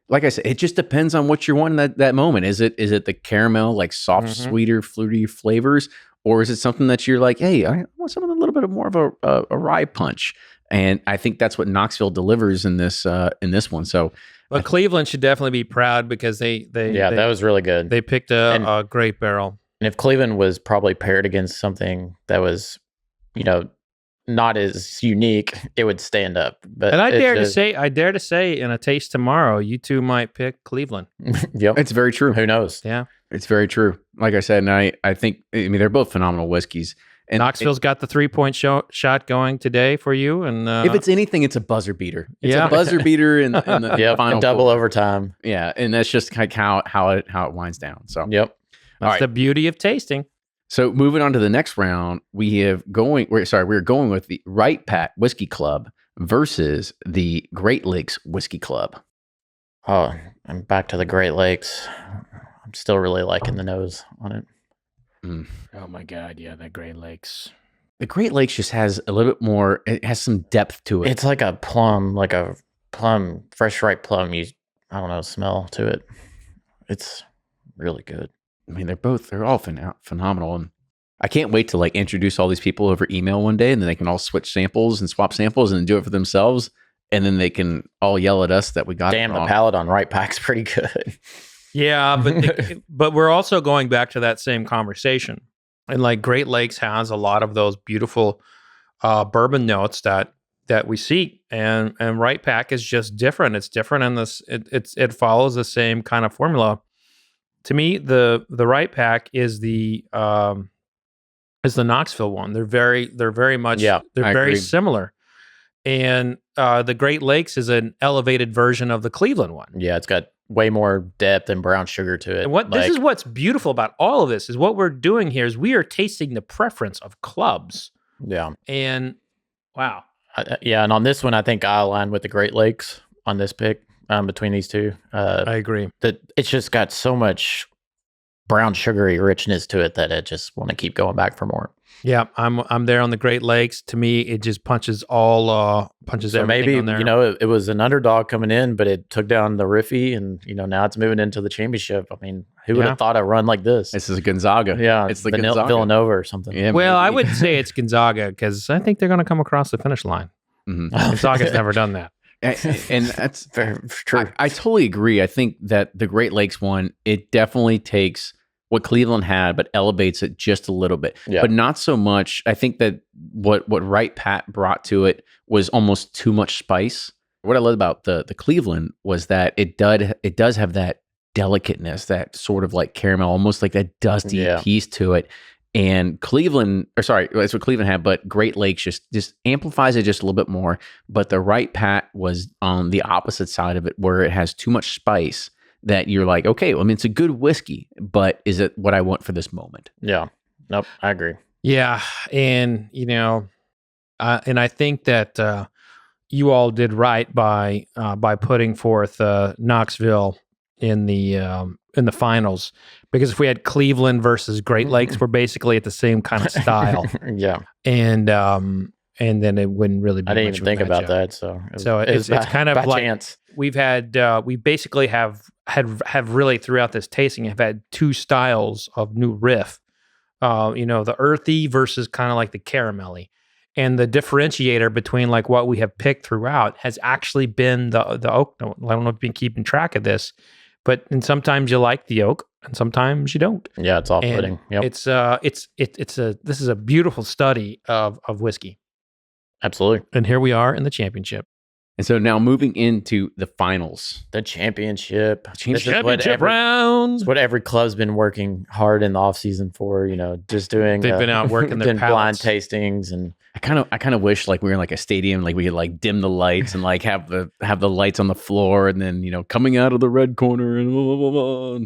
like I said, it just depends on what you're wanting that moment. Is it the caramel, like soft, sweeter, fruity flavors, or is it something that you're like, hey, I want something a little bit more of a rye punch? And I think that's what Knoxville delivers in this one. So, but Cleveland should definitely be proud because they that was really good. They picked a great barrel. And if Cleveland was probably paired against something that was, not as unique, it would stand up. But and I dare to say, in a taste tomorrow, you two might pick Cleveland. Yep, it's very true. Who knows? Yeah, it's very true. Like I said, and I think they're both phenomenal whiskeys. And Knoxville's got the 3-point shot going today for you. And if it's anything, it's a buzzer beater. It's a buzzer beater in the final double overtime. Yeah, and that's just like how it winds down. So that's the beauty of tasting. So moving on to the next round, we're going with the Right Pat Whiskey Club versus the Great Lakes Whiskey Club. Oh, I'm back to the Great Lakes. I'm still really liking the nose on it. Oh my God, yeah, the Great Lakes. The Great Lakes just has a little bit more. It has some depth to it. It's like a plum, fresh ripe plum. I don't know, smell to it. It's really good. I mean, they're all phenomenal, and I can't wait to like introduce all these people over email one day, and then they can all switch samples and swap samples and do it for themselves, and then they can all yell at us that we got. Damn, the palate on Right Pack's pretty good. Yeah, but we're also going back to that same conversation, and like Great Lakes has a lot of those beautiful bourbon notes that we see, and Right Pack is just different. It's different in this. It follows the same kind of formula. To me, the Right Pack is the Knoxville one. They're very much very similar, and the Great Lakes is an elevated version of the Cleveland one. Yeah, it's got way more depth and brown sugar to it. And this is what's beautiful about all of this is what we're doing here is we are tasting the preference of clubs. Yeah, and wow, and on this one, I think I align with the Great Lakes on this pick. Between these two, I agree that it's just got so much brown sugary richness to it that I just want to keep going back for more. Yeah, I'm there on the Great Lakes. To me, it just punches everything maybe on there. It was an underdog coming in, but it took down the Riffy, and now it's moving into the championship. I mean, who would have thought a run like this? This is a Gonzaga. Yeah, it's the Gonzaga. Villanova or something. Yeah, well, I would say it's Gonzaga because I think they're going to come across the finish line. Mm-hmm. Gonzaga's never done that. And that's very true. I totally agree. I think that the Great Lakes one, it definitely takes what Cleveland had, but elevates it just a little bit, but not so much. I think that what Right Pat brought to it was almost too much spice. What I love about the Cleveland was that it does have that delicateness, that sort of like caramel, almost like that dusty piece to it. And that's what Cleveland had, but Great Lakes just amplifies it just a little bit more. But the Right Pat was on the opposite side of it, where it has too much spice that you're like, okay, well, I mean, it's a good whiskey, but is it what I want for this moment? Yeah. Nope. I agree. Yeah. And, and I think that you all did right by putting forth Knoxville in the finals, because if we had Cleveland versus Great Lakes, we're basically at the same kind of style. Yeah. And then it wouldn't really be I didn't much even think about that. So it's kind of like chance. We've had we basically have really throughout this tasting have had two styles of new riff. The earthy versus kind of like the caramelly. And the differentiator between like what we have picked throughout has actually been the oak note. I don't know if you've been keeping track of this, and sometimes you like the oak and sometimes you don't. Yeah, it's off-putting. Yep. This is a beautiful study of whiskey. Absolutely. And here we are in the championship. And so now moving into the finals. The championship. This is Championship round. It's what every club's been working hard in the off season for, just doing. They've been out working their doing blind palates. tastings and I kind of wish like we were in like a stadium, like we could like dim the lights and like have the lights on the floor, and then coming out of the red corner and blah, blah, blah,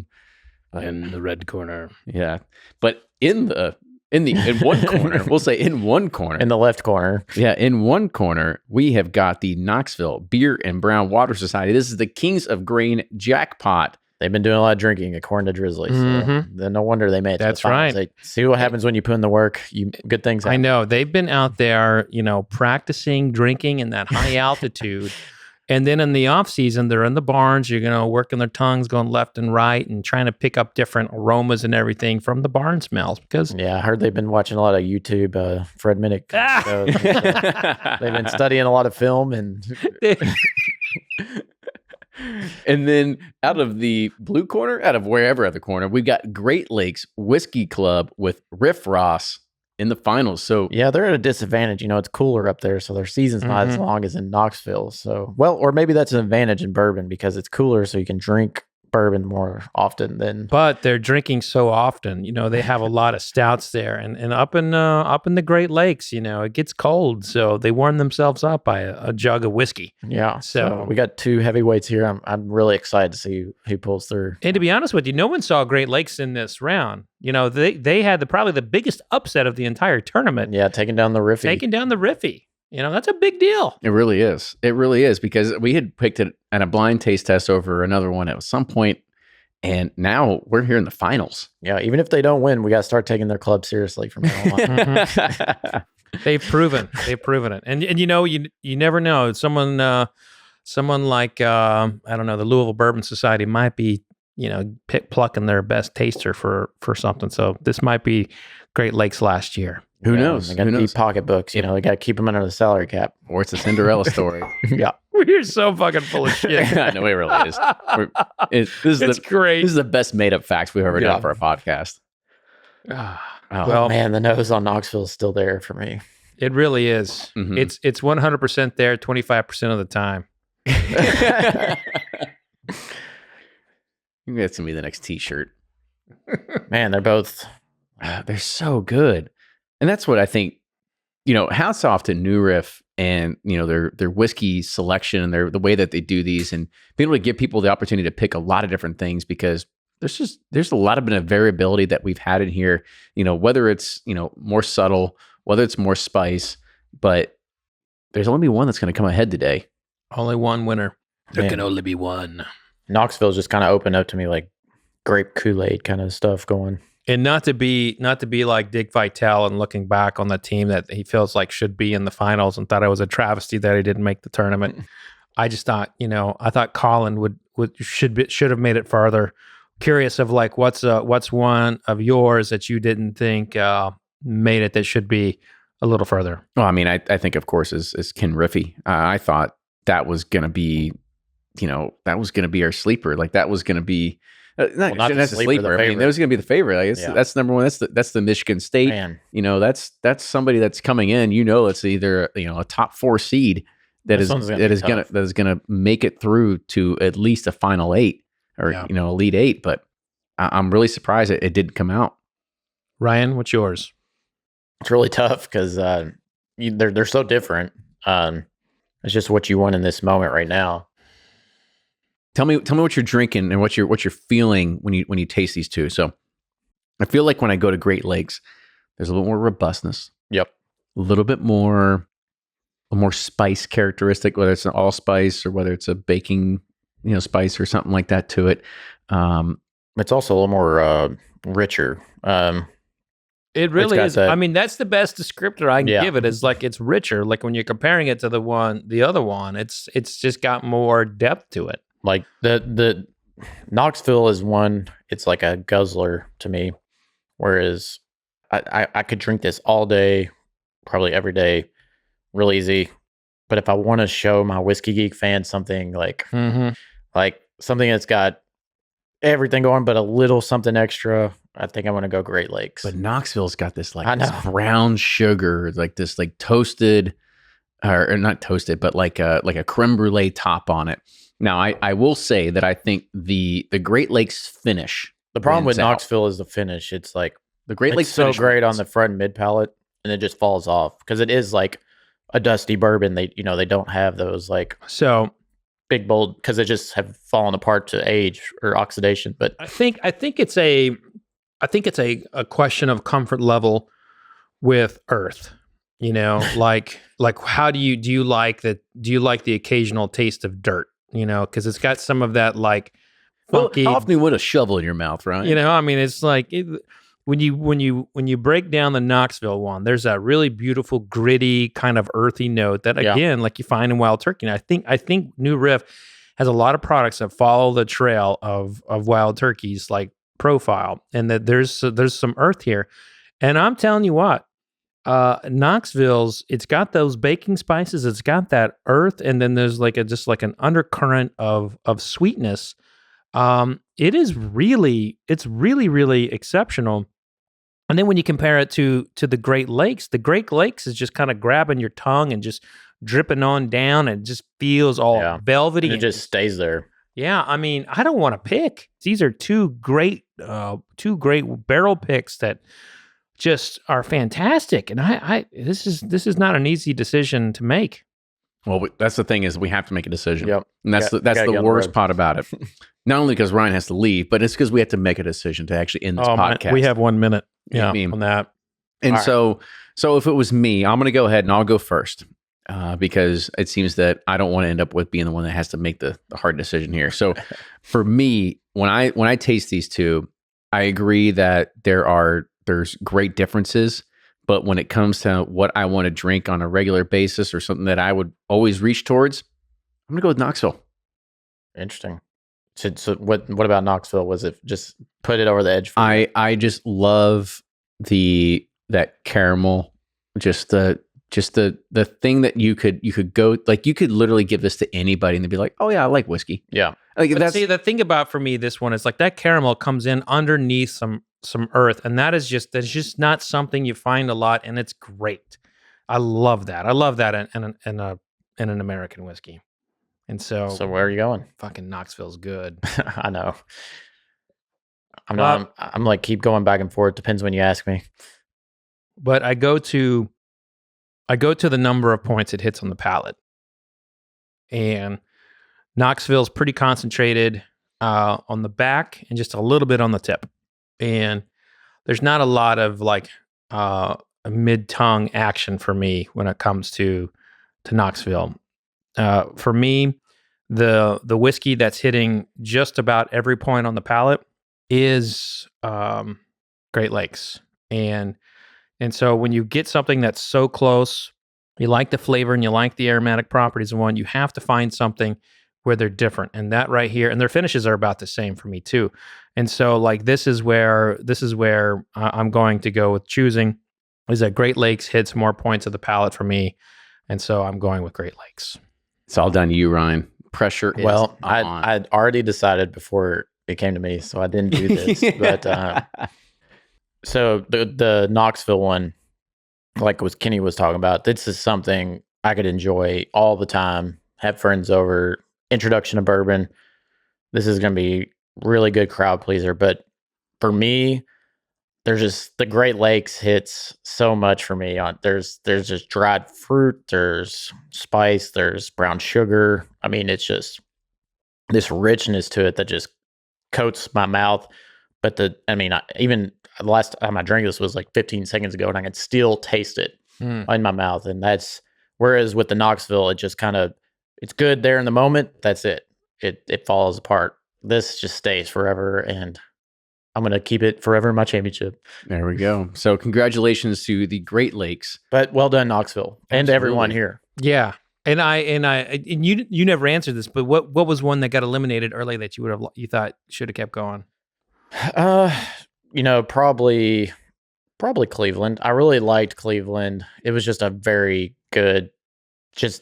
blah. In the red corner. Yeah, but in one corner, we'll say in one corner, in the left corner. yeah, in one corner we have got the Knoxville Beer and Brown Water Society. This is the Kings of Grain Jackpot. They've been doing a lot of drinking, according to Drizzly. So then no wonder they made it. That's to the finals. right. See what happens when you put in the work. Good things happen. I know. They've been out there, practicing drinking in that high altitude. And then in the off season, they're in the barns, working their tongues, going left and right and trying to pick up different aromas and everything from the barn smells because Yeah, I heard they've been watching a lot of YouTube, Fred Minnick. shows. They've been studying a lot of film and And then out of the blue corner, out of wherever other corner, we've got Great Lakes Whiskey Club with Riff Ross in the finals. So yeah, they're at a disadvantage. It's cooler up there, so their season's not as long as in Knoxville. So, or maybe that's an advantage in bourbon because it's cooler, so you can drink bourbon more often than. but they're drinking so often. They have a lot of stouts there, and up in the Great Lakes, it gets cold, so they warm themselves up by a jug of whiskey. Yeah, So- we got two heavyweights here. I'm really excited to see who pulls through. And to be honest with you, no one saw Great Lakes in this round. They had probably the biggest upset of the entire tournament, Yeah, taking down the Riffy. taking down the Riffy. That's a big deal. it really is. It really is, because we had picked it at a blind taste test over another one at some point, and now we're here in the finals. Yeah, even if they don't win, we got to start taking their club seriously from now on. They've proven it, and you never know. Someone like I don't know, the Louisville Bourbon Society might be plucking their best taster for something. So this might be Great Lakes last year. Who Yeah, knows? They got Who deep knows? pocketbooks. They got to keep them under the salary cap. Or it's a Cinderella story. Yeah. We're so fucking full of shit. No, it really is. This It's great. is the best made up facts we've ever Yeah. done for a podcast. Oh, Well, Man, the nose on Knoxville is still there for me. it really is. Mhm. It's 100% there, 25% of the time. That's gonna be the next T-shirt. Man, they're both. They're so good, and that's what I think. Hats off to New Riff and their whiskey selection and the way that they do these, and being able to give people the opportunity to pick a lot of different things, because there's a lot of bit of variability that we've had in here. Whether it's more subtle, whether it's more spice, but there's only one that's going to come ahead today. Only one winner. There Man. can only be one. Knoxville's just kind of opened up to me like grape Kool-Aid kind of stuff going. And not to be like Dick Vitale and looking back on the team that he feels like should be in the finals and thought it was a travesty that he didn't make the tournament. I just thought, I thought Colin should have made it farther. Curious of like what's one of yours that you didn't think made it that should be a little further. Well, I mean, I think of course is Ken Riffy. I thought that was going to be, that was going to be our sleeper. Like that was going to be. Not the that's a sleeper, the sleeper. I mean, favorite. that was going to be the favorite. I guess Yeah. that's number one. That's the Michigan State. Man, That's somebody that's coming in. It's either a top 4 seed This one's gonna be tough. that is gonna make it through to at least a final 8 or Yeah. Elite 8. But I'm really surprised it didn't come out. Ryan, what's yours? it's really tough because they're so different. It's just what you want in this moment right now. Tell me what you're drinking and what you're feeling when you taste these two. So I feel like when I go to Great Lakes, there's a little more robustness, Yep. a little bit more spice characteristic, whether it's an allspice or whether it's a baking spice or something like that to it. It's also a little more richer. It really got is. that- I mean, that's the best descriptor I can Yeah. give it. Is like it's richer. Like when you're comparing it to the other one, it's just got more depth to it. Like the Knoxville is one. It's like a guzzler to me, whereas I could drink this all day, probably every day, real easy. But if I want to show my whiskey geek fans something like something that's got everything going, but a little something extra, I think I'm going to go Great Lakes. But Knoxville's got this I this know. brown sugar, like this like toasted or not toasted, but like a creme brulee top on it. Now, I will say that I think the Great Lakes finish. The problem with wins out. Knoxville is the finish. It's like The Great it's Lakes so finish great wins. on the front and mid palate, and it just falls off because it is like a dusty bourbon. They don't have those like So big bold because they just have fallen apart to age or oxidation. But I think it's a question of comfort level with earth. Like how do you like that? Do you like the occasional taste of dirt? Because it's got some of that like funky. How often you want a shovel in your mouth, right? I mean, it's like when you break down the Knoxville one, there's that really beautiful, gritty kind of earthy note that again, like you find in Wild Turkey. And I think New Riff has a lot of products that follow the trail of Wild Turkey's like profile, and that there's some earth here. And I'm telling you what, Knoxville's, it's got those baking spices, it's got that earth, and then there's like just like an undercurrent of sweetness. It's really exceptional. And then when you compare it to the Great Lakes is just kind of grabbing your tongue and just dripping on down, and just feels all velvety. And it just stays there. Yeah, I mean, I don't want to pick. These are two great barrel picks that just are fantastic, and this is not an easy decision to make. Well, that's the thing, is we have to make a decision. Yep. And that's the worst part about it. Not only because Ryan has to leave, but it's because we have to make a decision to actually end this podcast. We have 1 minute on that. And so if it was me, I'm going to go ahead and I'll go first because it seems that I don't want to end up with being the one that has to make the hard decision here. So for me, when I taste these two, I agree that there's great differences. But when it comes to what I want to drink on a regular basis or something that I would always reach towards, I'm going to go with Knoxville. Interesting. So what about Knoxville? Was it just put it over the edge for you? I just love that caramel, just the thing that you could go, like you could literally give this to anybody and they'd be like, oh yeah, I like whiskey. Yeah. Like But see, the thing about for me this one is like that caramel comes in underneath some earth, and that's just not something you find a lot, and it's great. I love that. I love that in an American whiskey. And so where are you going? Fucking Knoxville's good. I know. I'm like keep going back and forth. Depends when you ask me. But I go to the number of points it hits on the palate, and Knoxville's pretty concentrated on the back and just a little bit on the tip. And there's not a lot of like a mid-tongue action for me when it comes to Knoxville. For me, the whiskey that's hitting just about every point on the palate is Great Lakes. And so when you get something that's so close, you like the flavor and you like the aromatic properties of one, you have to find something where they're different. And that right here, and their finishes are about the same for me too. And so like this is where I'm going to go with choosing, is that Great Lakes hits more points of the palate for me. And so I'm going with Great Lakes. It's all down to you, Ryan. Pressure is on. I'd already decided before it came to me, so I didn't do this. But so the Knoxville one, like what Kenny was talking about, this is something I could enjoy all the time. Have friends over, introduction to bourbon. This is going to be really good crowd pleaser. But for me, there's just the Great Lakes hits so much for me. There's just dried fruit, there's spice, there's brown sugar. I mean, it's just this richness to it that just coats my mouth. But even the last time I drank this was like 15 seconds ago, and I could still taste it in my mouth. And that's whereas with the Knoxville, it just kind of, it's good there in the moment. That's it. It falls apart. This just stays forever, and I'm going to keep it forever in my championship. There we go. So congratulations to the Great Lakes. But well done, Knoxville, and everyone here. Yeah. And you never answered this, but what was one that got eliminated early that you thought should have kept going? Probably Cleveland. I really liked Cleveland. It was just a very good, it's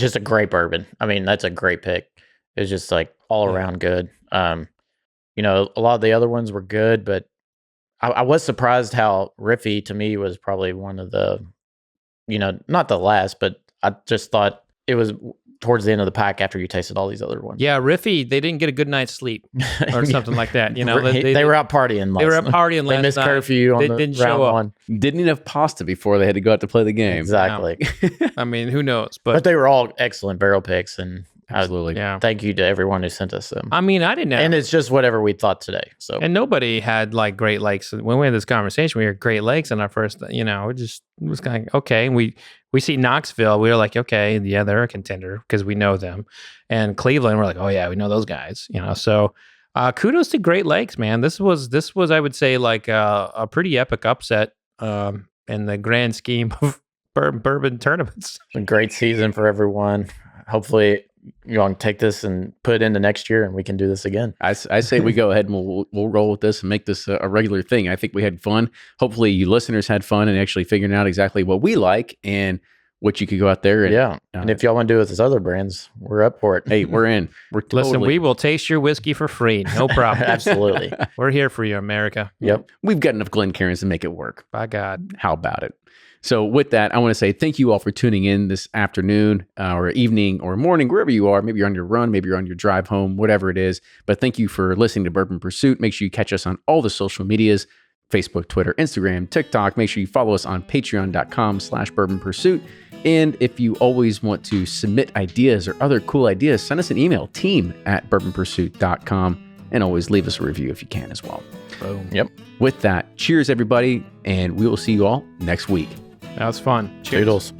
just a great bourbon. I mean, that's a great pick. It was just like all around good. A lot of the other ones were good, but I was surprised how Riffy to me was probably one of the, not the last, but I just thought it was towards the end of the pack after you tasted all these other ones. Yeah, Riffy, they didn't get a good night's sleep or something like that. You know, they were out partying. They were out partying last night. They missed curfew on They the didn't round show up. one. Didn't eat enough pasta before they had to go out to play the game. Exactly. I mean, who knows? But they were all excellent barrel picks, and Absolutely. Yeah. thank you to everyone who sent us them. I mean, I didn't have, And it's just whatever we thought today. So and nobody had like Great Lakes. When we had this conversation, we had Great Lakes in our first, you know, it was kind of okay. And we see Knoxville, we were like, okay, yeah, they're a contender because we know them. And Cleveland, we're like, oh yeah, we know those guys, you know. So kudos to Great Lakes, man. This was I would say like a pretty epic upset in the grand scheme of bourbon tournaments. a great season for everyone. Hopefully you all can take this and put it into next year and we can do this again. I say we go ahead and we'll roll with this and make this a regular thing. I think we had fun. Hopefully you listeners had fun and actually figuring out exactly what we like and what you could go out there and And if y'all want to do it with this other brands, we're up for it. hey, we're in. We're totally. Listen, we will taste your whiskey for free. No problem. Absolutely. We're here for you, America. Yep. We've got enough Glencairns to make it work. By God. How about it? So with that, I want to say thank you all for tuning in this afternoon or evening or morning, wherever you are. Maybe you're on your run, maybe you're on your drive home, whatever it is. But thank you for listening to Bourbon Pursuit. Make sure you catch us on all the social medias, Facebook, Twitter, Instagram, TikTok. Make sure you follow us on patreon.com/Bourbon Pursuit. And if you always want to submit ideas or other cool ideas, send us an email, team@bourbonpursuit.com. And always leave us a review if you can as well. Boom. Yep. With that, cheers everybody. And we will see you all next week. That was fun. Cheers. Toodles.